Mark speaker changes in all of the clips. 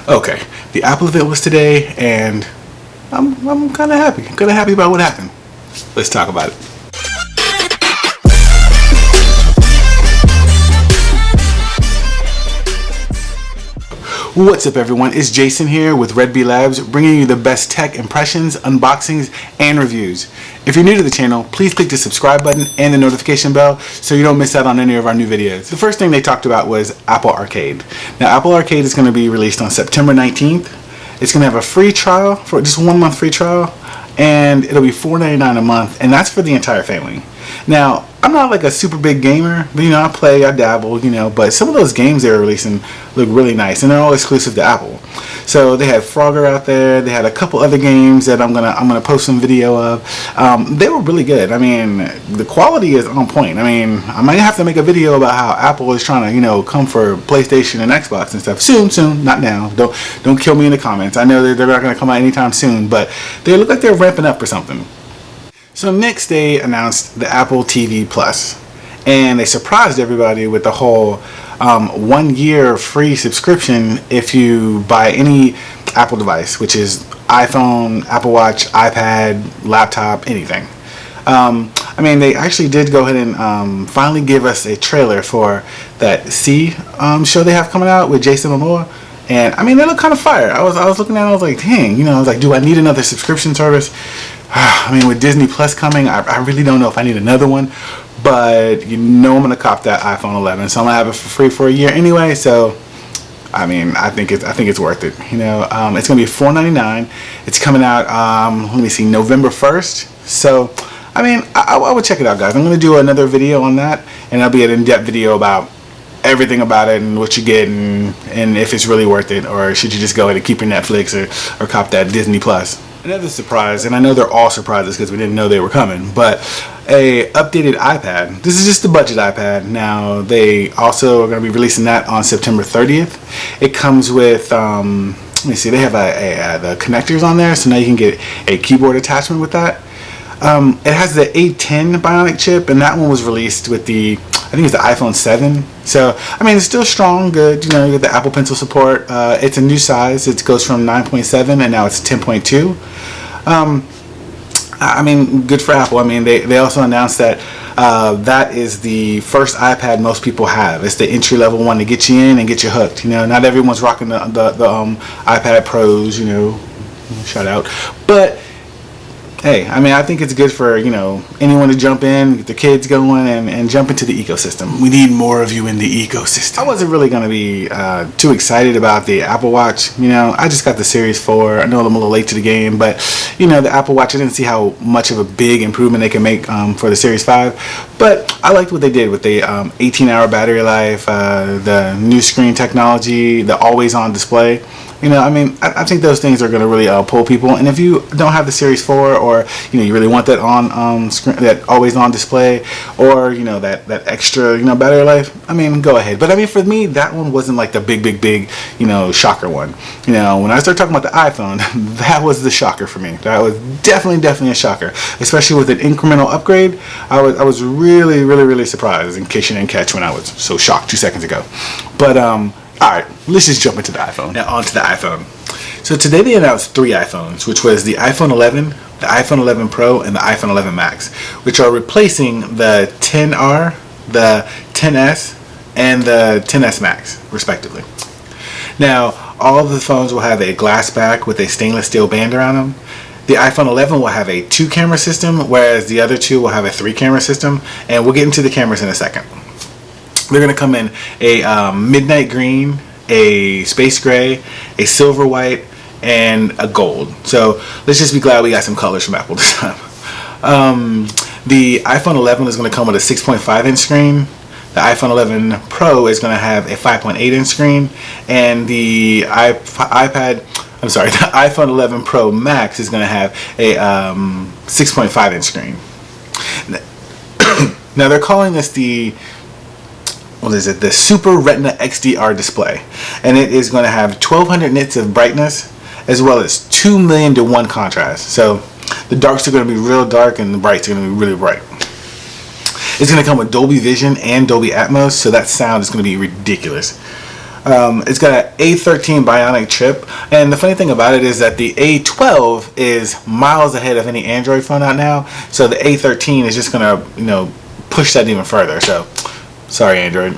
Speaker 1: Okay, the Apple event was today, and I'm kind of happy. Kind of happy about what happened. Let's talk about it. What's up, everyone? It's Jason here with Red Bee Labs, bringing you the best tech impressions, unboxings, and reviews. If you're new to the channel, please click the subscribe button and the notification bell so you don't miss out on any of our new videos. The first thing they talked about was Apple Arcade. Now, Apple Arcade is going to be released on September 19th. It's going to have a free trial, for just 1 month free trial, and it'll be $4.99 a month, and that's for the entire family. Now, I'm not like a super big gamer, but I play, I dabble, but some of those games they're releasing look really nice, and they're all exclusive to Apple. So they had Frogger out there, they had a couple other games that I'm gonna post some video of. They were really good. I mean, the quality is on point. I mean, I might have to make a video about how Apple is trying to, come for PlayStation and Xbox and stuff. Soon, not now. Don't kill me in the comments. I know they're not gonna come out anytime soon, but they look like they're ramping up for something. So next they announced the Apple TV Plus, and they surprised everybody with the whole 1 year free subscription if you buy any Apple device, which is iPhone, Apple Watch, iPad, laptop, anything. I mean, they actually did go ahead and finally give us a trailer for that C show they have coming out with Jason Momoa. And I mean, they look kind of fire. I was looking at it, I was like, dang, I was like, do I need another subscription service? I mean, with Disney Plus coming, I really don't know if I need another one, but I'm gonna cop that iPhone 11, so I'm gonna have it for free for a year anyway. So, I mean, I think it's worth it. It's gonna be $4.99. It's coming out, let me see, November 1st. So, I mean, I would check it out, guys. I'm gonna do another video on that, and that'll be an in-depth video about everything about it and what you get and if it's really worth it, or should you just go ahead and keep your Netflix or cop that Disney Plus. Another surprise, and I know they're all surprises because we didn't know they were coming, but a updated iPad. This is just the budget iPad. Now, they also are going to be releasing that on September 30th. It comes with, let me see, they have the connectors on there, so now you can get a keyboard attachment with that. It has the A13 Bionic chip, and that one was released with I think it's the iPhone 7. So, I mean, it's still strong, good. You get the Apple Pencil support. It's a new size. It goes from 9.7 and now it's 10.2. I mean, good for Apple. I mean, they also announced that that is the first iPad most people have. It's the entry-level one to get you in and get you hooked. Not everyone's rocking the iPad Pros, shout out. But hey, I mean, I think it's good for, anyone to jump in, get the kids going, and jump into the ecosystem. We need more of you in the ecosystem. I wasn't really going to be too excited about the Apple Watch. I just got the Series 4. I know I'm a little late to the game, but, the Apple Watch, I didn't see how much of a big improvement they can make for the Series 5. But I liked what they did with the 18-hour battery life, the new screen technology, the always-on display. I mean, I think those things are going to really pull people. And if you don't have the Series 4, or you really want that on screen, that always on display, or that extra battery life, I mean, go ahead. But I mean, for me, that one wasn't like the big shocker one. When I started talking about the iPhone, that was the shocker for me. That was definitely a shocker, especially with an incremental upgrade. I was really surprised, in case you didn't catch when I was so shocked 2 seconds ago. But alright, let's just jump into the iPhone. Now onto the iPhone. So today they announced 3 iPhones, which was the iPhone 11, the iPhone 11 Pro, and the iPhone 11 Max, which are replacing the XR, the XS, and the XS Max, respectively. Now, all of the phones will have a glass back with a stainless steel band around them. The iPhone 11 will have a 2-camera system, whereas the other 2 will have a 3-camera system, and we'll get into the cameras in a second. They're going to come in a midnight green, a space gray, a silver white, and a gold. So let's just be glad we got some colors from Apple this time. The iPhone 11 is going to come with a 6.5-inch screen. The iPhone 11 Pro is going to have a 5.8-inch screen, and the the iPhone 11 Pro Max is going to have a 6.5-inch screen. Now they're calling this the Super Retina XDR display, and it is going to have 1200 nits of brightness as well as 2 million to 1 contrast. So the darks are going to be real dark and the brights are going to be really bright. It's going to come with Dolby Vision and Dolby Atmos, so that sound is going to be ridiculous. It's got an A13 Bionic chip, and the funny thing about it is that the A12 is miles ahead of any Android phone out now. So the A13 is just gonna, push that even further. So, sorry, Android.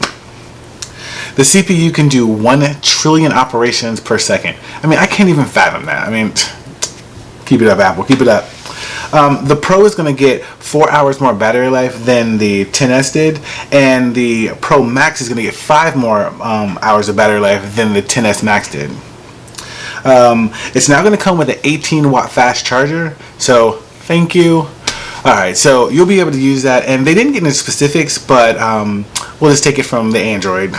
Speaker 1: The CPU can do 1 trillion operations per second. I mean, I can't even fathom that. I mean, keep it up, Apple. Keep it up. The Pro is going to get 4 hours more battery life than the XS did, and the Pro Max is going to get 5 more hours of battery life than the XS Max did. It's now going to come with an 18-watt fast charger, so thank you. Alright, so you'll be able to use that, and they didn't get into specifics, but we'll just take it from the Android.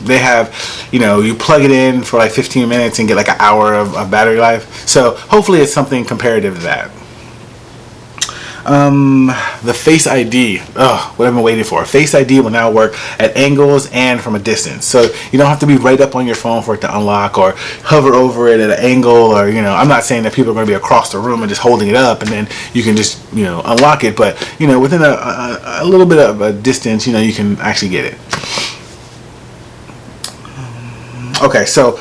Speaker 1: They have, you plug it in for like 15 minutes and get like an hour of battery life. So hopefully it's something comparative to that. The Face ID, what I've been waiting for. Face ID will now work at angles and from a distance. So you don't have to be right up on your phone for it to unlock, or hover over it at an angle, or, I'm not saying that people are going to be across the room and just holding it up and then you can just, unlock it. But, within a little bit of a distance, you can actually get it. Okay, so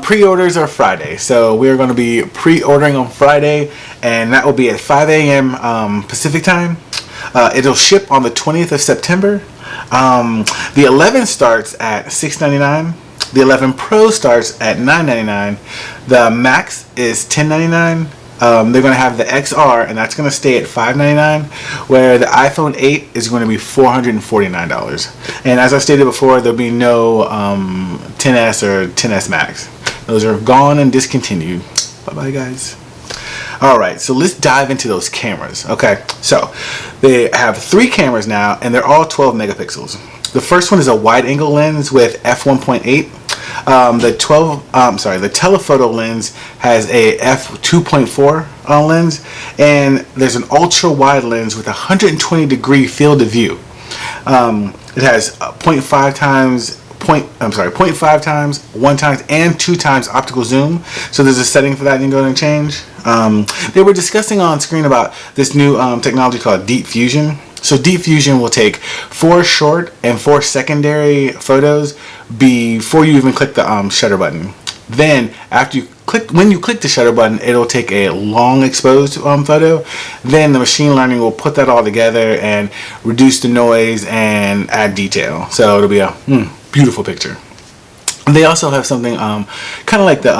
Speaker 1: pre-orders are Friday, so we're going to be pre-ordering on Friday, and that will be at 5 a.m. Pacific time. It'll ship on the 20th of September. The 11 starts at $699. The 11 Pro starts at $999. The Max is $1099. They're going to have the XR, and that's going to stay at $599, where the iPhone 8 is going to be $449. And as I stated before, there'll be no XS or XS Max. Those are gone and discontinued. Bye-bye, guys. Alright, so let's dive into those cameras. Okay, so they have 3 cameras now, and they're all 12 megapixels. The first one is a wide-angle lens with f1.8. The telephoto lens has a f2.4 lens, and there's an ultra wide lens with 120 degree field of view. It has 0.5 times, 1 times, and 2 times optical zoom. So there's a setting for that you can go and change. They were discussing on screen about this new technology called Deep Fusion. So Deep Fusion will take 4 short and 4 secondary photos before you even click the shutter button. Then when you click the shutter button, it'll take a long exposed photo. Then the machine learning will put that all together and reduce the noise and add detail. So it'll be a beautiful picture. They also have something kind of like the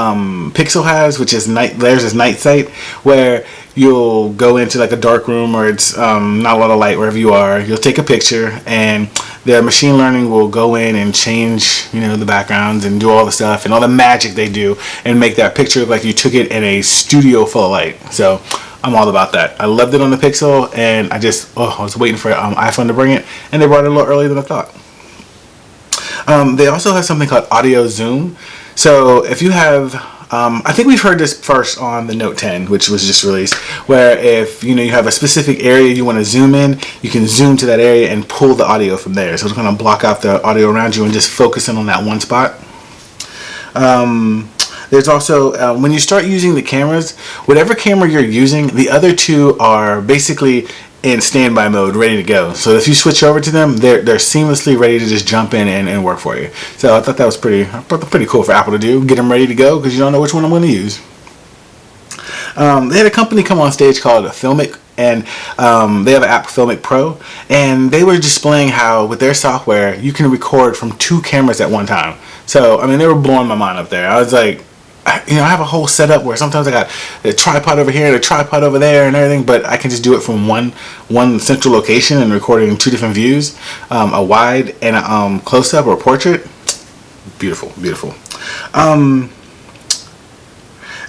Speaker 1: Pixel has, which is theirs is night sight, where you'll go into like a dark room or it's not a lot of light wherever you are. You'll take a picture, and the machine learning will go in and change, the backgrounds and do all the stuff and all the magic they do and make that picture look like you took it in a studio full of light. So I'm all about that. I loved it on the Pixel, and I was waiting for iPhone to bring it, and they brought it a little earlier than I thought. They also have something called audio zoom. So if you have, I think we've heard this first on the Note 10, which was just released, where if you have a specific area you want to zoom in, you can zoom to that area and pull the audio from there. So it's going to block out the audio around you and just focus in on that one spot. There's also, when you start using the cameras, whatever camera you're using, the other 2 are basically in standby mode, ready to go. So if you switch over to them, they're seamlessly ready to just jump in and work for you. So I thought that was pretty cool for Apple to do. Get them ready to go because you don't know which one I'm going to use. They had a company come on stage called Filmic, and they have an app, Filmic Pro, and they were displaying how with their software you can record from 2 cameras at one time. So I mean, they were blowing my mind up there. I was like, I have a whole setup where sometimes I got a tripod over here and a tripod over there and everything, but I can just do it from one central location and recording 2 different views, a wide and a close-up or portrait. Beautiful, beautiful.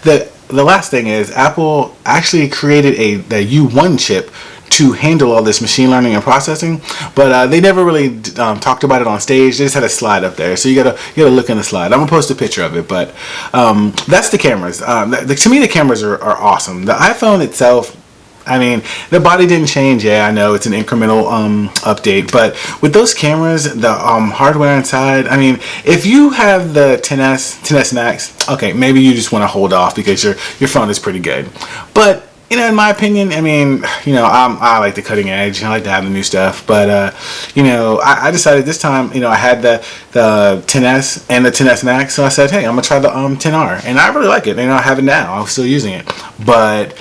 Speaker 1: The last thing is Apple actually created the U1 chip to handle all this machine learning and processing, but they never really talked about it on stage. They just had a slide up there, so you gotta look in the slide. I'm gonna post a picture of it, but that's the cameras. To me, the cameras are awesome. The iPhone itself, I mean, the body didn't change. Yeah, I know it's an incremental update, but with those cameras, the hardware inside, I mean, if you have the XS Max, okay, maybe you just want to hold off because your phone is pretty good. But You know, in my opinion, I mean, you know, I like the cutting edge. I like to have the new stuff. But, you know, I decided this time, you know, I had the 10S and the 10S Max. So I said, hey, I'm going to try the 10R. And I really like it. You know, I have it now. I'm still using it. But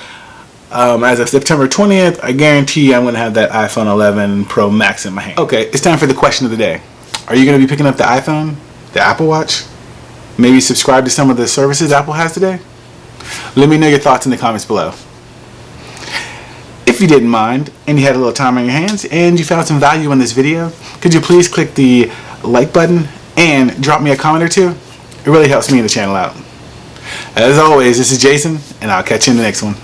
Speaker 1: as of September 20th, I guarantee you I'm going to have that iPhone 11 Pro Max in my hand. Okay, it's time for the question of the day. Are you going to be picking up the iPhone, the Apple Watch? Maybe subscribe to some of the services Apple has today? Let me know your thoughts in the comments below. If you didn't mind and you had a little time on your hands and you found some value in this video, could you please click the like button and drop me a comment or two? It really helps me and the channel out. As always, this is Jason, and I'll catch you in the next one.